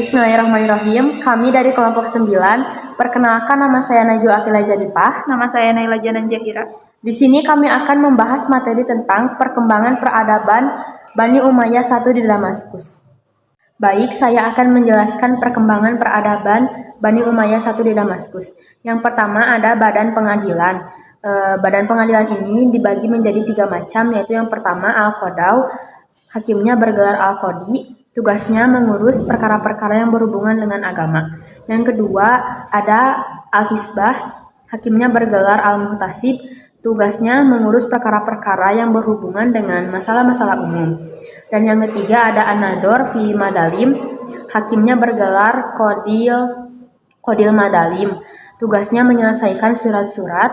Bismillahirrahmanirrahim. Kami dari kelompok 9. Perkenalkan, nama saya Najwa Akila Janipah. Nama saya Naila Janan Jahira. Di sini kami akan membahas materi tentang perkembangan peradaban Bani Umayyah I di Damaskus. Baik, saya akan menjelaskan perkembangan peradaban Bani Umayyah I di Damaskus. Yang pertama ada Badan Pengadilan. Badan Pengadilan ini dibagi menjadi 3 macam, yaitu yang pertama Al-Qadaw, hakimnya bergelar Al-Qadi, tugasnya mengurus perkara-perkara yang berhubungan dengan agama. Yang kedua ada Al-Hisbah, hakimnya bergelar Al-Muhtasib, tugasnya mengurus perkara-perkara yang berhubungan dengan masalah-masalah umum. Dan yang ketiga ada An-Nador fi Madalim, hakimnya bergelar Qadil Madalim, tugasnya menyelesaikan surat-surat,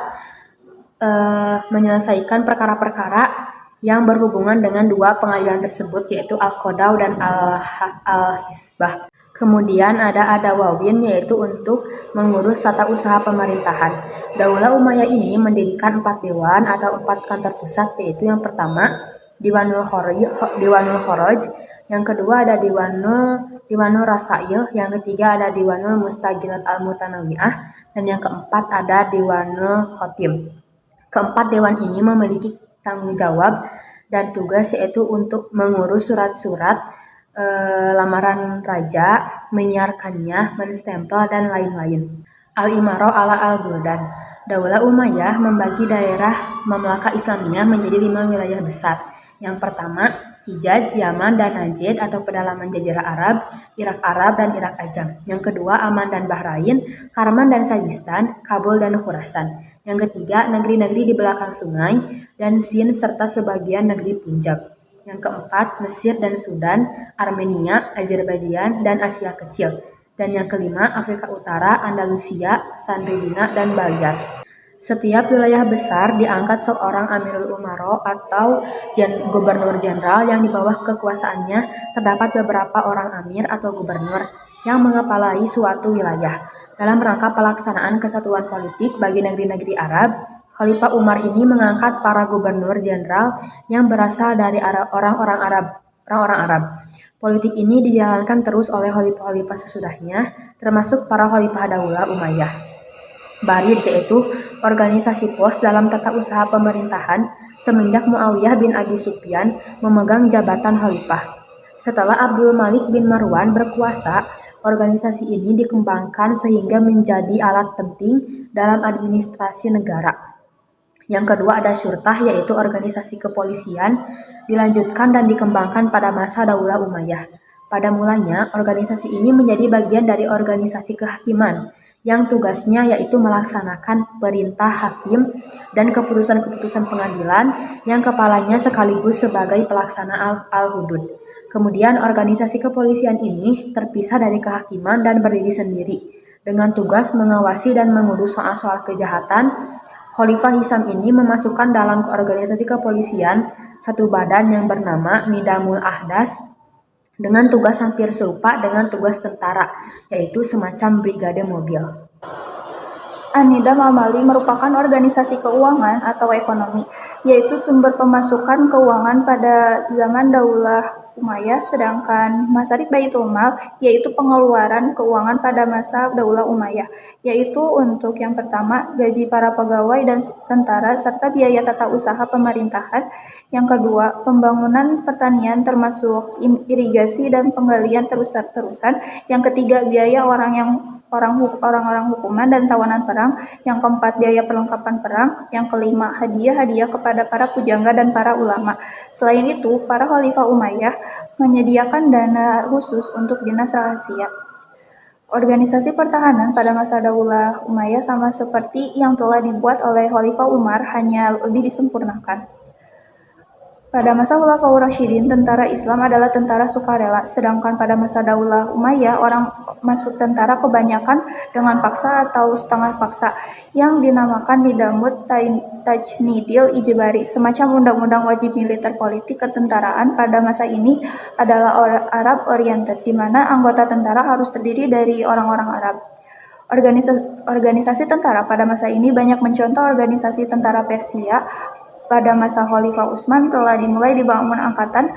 menyelesaikan perkara-perkara yang berhubungan dengan 2 pengadilan tersebut, yaitu Al-Qadaw dan Al-Hisbah. Kemudian ada Adawawin, yaitu untuk mengurus tata usaha pemerintahan. Daulah Umayyah ini mendirikan 4 dewan atau 4 kantor pusat, yaitu yang pertama Diwanul Khoroj, yang kedua ada Diwanul Rasail, yang ketiga ada Diwanul Mustagilat Al-Mutanawiyah, dan yang keempat ada Diwanul Khotim. Keempat dewan ini memiliki tanggung jawab dan tugas, yaitu untuk mengurus surat-surat lamaran raja, menyiarkannya, menstempel, dan lain-lain. Al-Imarah ala al-Buldan. Daulah Umayyah membagi daerah Mamlakah Islamiyah menjadi 5 wilayah besar. Yang pertama, Hijaz, Yaman, dan Najd atau pedalaman Jazirah Arab, Irak Arab, dan Irak Ajam. Yang kedua, Aman dan Bahrain, Karman dan Sajistan, Kabul dan Khurasan. Yang ketiga, negeri-negeri di belakang sungai, dan Sind serta sebagian negeri Punjab. Yang keempat, Mesir dan Sudan, Armenia, Azerbaijan, dan Asia Kecil. Dan yang kelima, Afrika Utara, Andalusia, Sandridina, dan Baliar. Setiap wilayah besar diangkat seorang Amirul Umaro atau gubernur jenderal yang di bawah kekuasaannya terdapat beberapa orang amir atau gubernur yang mengepalai suatu wilayah. Dalam rangka pelaksanaan kesatuan politik bagi negeri-negeri Arab, Khalifah Umar ini mengangkat para gubernur jenderal yang berasal dari orang-orang Arab. Politik ini dijalankan terus oleh khalifah-khalifah sesudahnya, termasuk para khalifah Daulah Umayyah. Barid, yaitu organisasi pos dalam tata usaha pemerintahan semenjak Muawiyah bin Abi Sufyan memegang jabatan khalifah. Setelah Abdul Malik bin Marwan berkuasa, organisasi ini dikembangkan sehingga menjadi alat penting dalam administrasi negara. Yang kedua ada Syurtah, yaitu organisasi kepolisian, dilanjutkan dan dikembangkan pada masa Daulah Umayyah. Pada mulanya, organisasi ini menjadi bagian dari organisasi kehakiman, yang tugasnya yaitu melaksanakan perintah hakim dan keputusan-keputusan pengadilan yang kepalanya sekaligus sebagai pelaksana al-hudud. Kemudian organisasi kepolisian ini terpisah dari kehakiman dan berdiri sendiri, dengan tugas mengawasi dan mengurus soal-soal kejahatan. Khalifah Hisam ini memasukkan dalam organisasi kepolisian satu badan yang bernama Nidamul Ahdas, dengan tugas hampir serupa dengan tugas tentara, yaitu semacam brigade mobil. An-Nidam Al-Mali merupakan organisasi keuangan atau ekonomi, yaitu sumber pemasukan keuangan pada zaman Daulah Umayyah, sedangkan Masarik Baitul Mal yaitu pengeluaran keuangan pada masa Daulah Umayyah, yaitu untuk yang pertama gaji para pegawai dan tentara serta biaya tata usaha pemerintahan. Yang kedua, pembangunan pertanian termasuk irigasi dan penggalian terus-terusan. Yang ketiga, biaya orang-orang hukuman dan tawanan perang. Yang keempat, biaya perlengkapan perang. Yang kelima, hadiah-hadiah kepada para pujangga dan para ulama. Selain itu, para khalifah Umayyah menyediakan dana khusus untuk dinas rahasia. Organisasi pertahanan pada masa Daulah Umayyah sama seperti yang telah dibuat oleh Khalifah Umar, hanya lebih disempurnakan. Pada masa Khulafaur Rasyidin, tentara Islam adalah tentara sukarela, sedangkan pada masa Daulah Umayyah, orang masuk tentara kebanyakan dengan paksa atau setengah paksa, yang dinamakan Nidamut Tajnidil Ijbari, semacam undang-undang wajib militer politik ketentaraan pada masa ini adalah Arab oriented, di mana anggota tentara harus terdiri dari orang-orang Arab. Organisasi tentara pada masa ini banyak mencontoh organisasi tentara Persia, pada masa Khalifah Utsman telah dimulai dibangun angkatan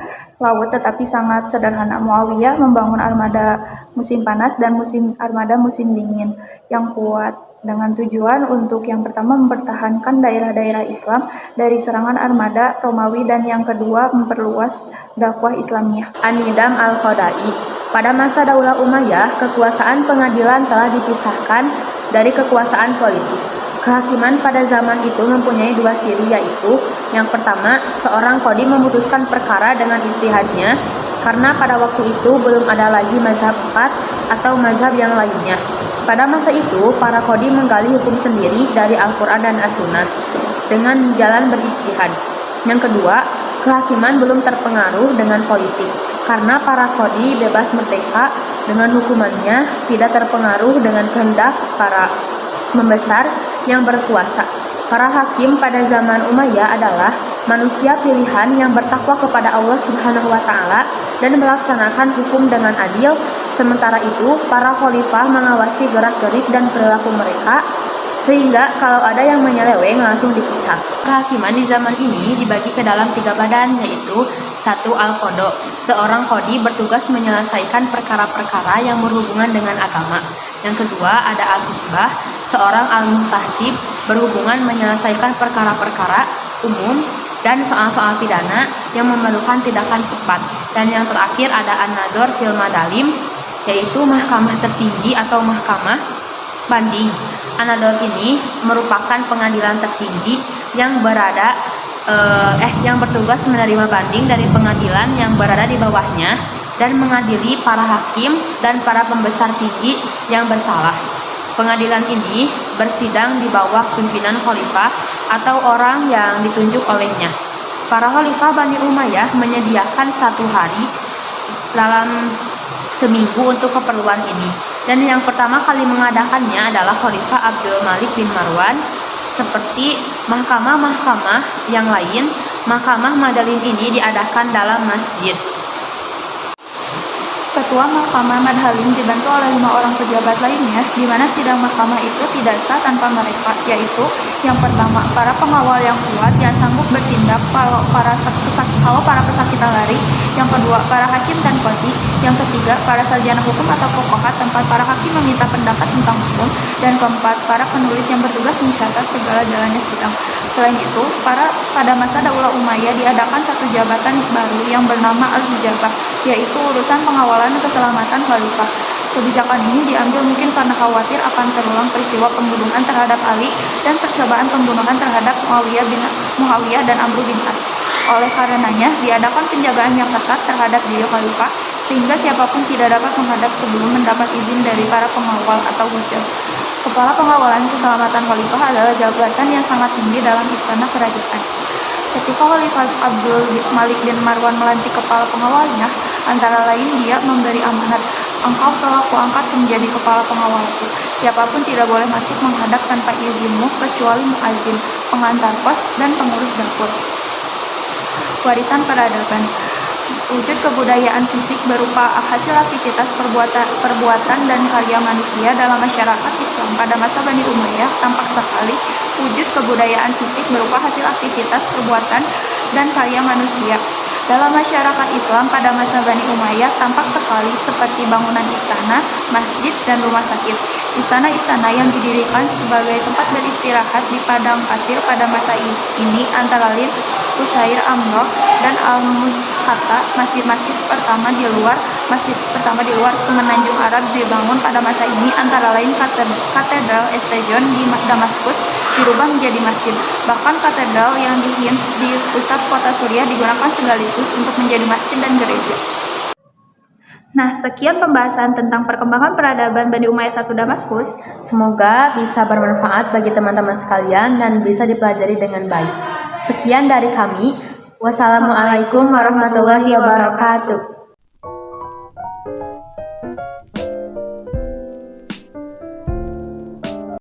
laut tetapi sangat sederhana. Muawiyah membangun armada musim panas dan armada musim dingin yang kuat dengan tujuan untuk yang pertama mempertahankan daerah-daerah Islam dari serangan armada Romawi dan yang kedua memperluas dakwah Islamiyah. An-Nidam Al-Qadai. Pada masa Daulah Umayyah, kekuasaan pengadilan telah dipisahkan dari kekuasaan politik. Kehakiman pada zaman itu mempunyai dua ciri, yaitu yang pertama, seorang qadhi memutuskan perkara dengan ijtihadnya karena pada waktu itu belum ada lagi mazhab 4 atau mazhab yang lainnya. Pada masa itu, para qadhi menggali hukum sendiri dari Al-Quran dan As-Sunnah dengan jalan berijtihad. Yang kedua, kehakiman belum terpengaruh dengan politik karena para qadhi bebas merdeka dengan hukumannya, tidak terpengaruh dengan kehendak para membesar yang berkuasa. Para hakim pada zaman Umayyah adalah manusia pilihan yang bertakwa kepada Allah Subhanahu wa taala dan melaksanakan hukum dengan adil. Sementara itu, para khalifah mengawasi gerak-gerik dan perilaku mereka sehingga kalau ada yang menyeleweng langsung dipecat. Kehakiman di zaman ini dibagi ke dalam 3 badan, yaitu 1. Al-Qadha. Seorang qadhi bertugas menyelesaikan perkara-perkara yang berhubungan dengan agama. Yang kedua ada Al-Hisbah, seorang Al-Muhtasib berhubungan menyelesaikan perkara-perkara umum dan soal-soal pidana yang memerlukan tindakan cepat. Dan yang terakhir ada An-Nadhor fil Madalim, yaitu mahkamah tertinggi atau mahkamah banding. An-Nadhor ini merupakan pengadilan tertinggi yang bertugas menerima banding dari pengadilan yang berada di bawahnya dan mengadili para hakim dan para pembesar tinggi yang bersalah. Pengadilan ini bersidang di bawah pimpinan khalifah atau orang yang ditunjuk olehnya. Para khalifah Bani Umayyah menyediakan 1 hari dalam seminggu untuk keperluan ini. Dan yang pertama kali mengadakannya adalah Khalifah Abdul Malik bin Marwan. Seperti mahkamah-mahkamah yang lain, mahkamah Madalin ini diadakan dalam masjid. Ketua Mahkamah Madhalim dibantu oleh 5 orang pejabat lainnya, di mana sidang mahkamah itu tidak sah tanpa mereka, yaitu yang pertama, para pengawal yang kuat yang sanggup bertindak kalau para pesakitan lari, yang kedua, para hakim dan qadhi, yang ketiga, para sarjana hukum atau fuqaha tempat para hakim meminta pendapat tentang hukum, dan keempat, para penulis yang bertugas mencatat segala jalannya sidang. Selain itu, pada masa Daulah Umayyah diadakan 1 jabatan baru yang bernama Al-Hijabah, yaitu urusan pengawalan keselamatan khalifah. Kebijakan ini diambil mungkin karena khawatir akan terulang peristiwa pembunuhan terhadap Ali dan percobaan pembunuhan terhadap Muawiyah dan Amr bin As. Oleh karenanya, diadakan penjagaan yang ketat terhadap diri khalifah sehingga siapapun tidak dapat menghadap sebelum mendapat izin dari para pengawal atau hujjah. Kepala pengawalan keselamatan khalifah adalah jabatan yang sangat tinggi dalam istana kerajaan. Ketika Khalifah Abdul Malik bin Marwan melantik kepala pengawalnya, antara lain dia memberi amanat, "Engkau telah kuangkat menjadi kepala pengawalku. Siapapun tidak boleh masuk menghadap tanpa izinmu kecuali muazin, pengantar pos, dan pengurus dapur." Warisan peradaban. Wujud kebudayaan fisik berupa hasil aktivitas perbuatan dan karya manusia dalam masyarakat Islam pada masa Bani Umayyah tampak sekali. Wujud kebudayaan fisik berupa hasil aktivitas perbuatan dan karya manusia dalam masyarakat Islam pada masa Bani Umayyah tampak sekali seperti bangunan istana, masjid, dan rumah sakit. Istana-istana yang didirikan sebagai tempat beristirahat di padang pasir pada masa ini antara lain Qusair Amroh dan Al-Mushata. Masjid pertama di luar Semenanjung Arab dibangun pada masa ini antara lain Katedral Estejon di Damaskus dirubah menjadi masjid. Bahkan katedral yang di Hims di pusat kota Suriah digunakan sekaligus untuk menjadi masjid dan gereja. Nah, sekian pembahasan tentang perkembangan peradaban Bani Umayyah I Damaskus. Semoga bisa bermanfaat bagi teman-teman sekalian dan bisa dipelajari dengan baik. Sekian dari kami. Wassalamualaikum warahmatullahi wabarakatuh.